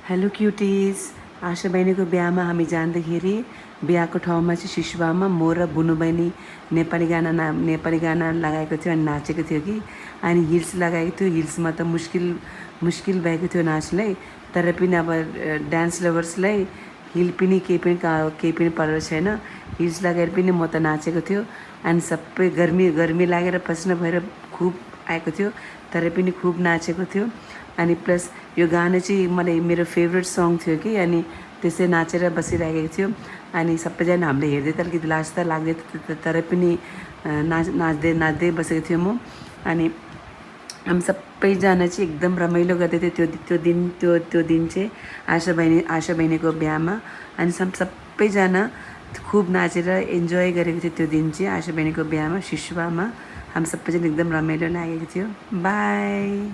Hello क्युटिज आशा बहिनीको बिहामा हामी जाँदाखेरि बिहाको ठाउँमा चाहिँ शिशुवामा म र बुनु बहिनी नेपाली गाना लगाएको थियो अनि नाचेको थियो कि अनि हिल्स लगाएको थियो। हिल्समा त मुस्किल भएको थियो नाच्नलाई, तर पनि अब डान्स लभर्सलाई हिल पनि केही पनि परेको छैन। हिल्स लगाएर पनि म त नाचेको थियो अनि सबै गर्मी लागेर पसिना भएर खुब आएको थियो, तर पनि खुब नाचेको थियो। अनि प्लस यो गाना चाहिँ मलाई मेरो फेभरेट सङ थियो कि अनि त्यसै नाचेर बसिरहेको थियो। अनि सबैजना हामीले हेर्दै त अलिकति लाज त लाग्दै थियो, तर पनि नाच्दै बसेको थियो म। अनि हामी सबैजना चाहिँ एकदम रमाइलो गर्दै थियो त्यो दिन चाहिँ आशा बहिनीको बिहामा। अनि सबैजना खुब नाचेर इन्जोय गरेको थियो त्यो दिन चाहिँ आशा बहिनीको बिहामा शिशुवामा। हामी सबैजना एकदम रमाइलो लागेको थियो। बाई।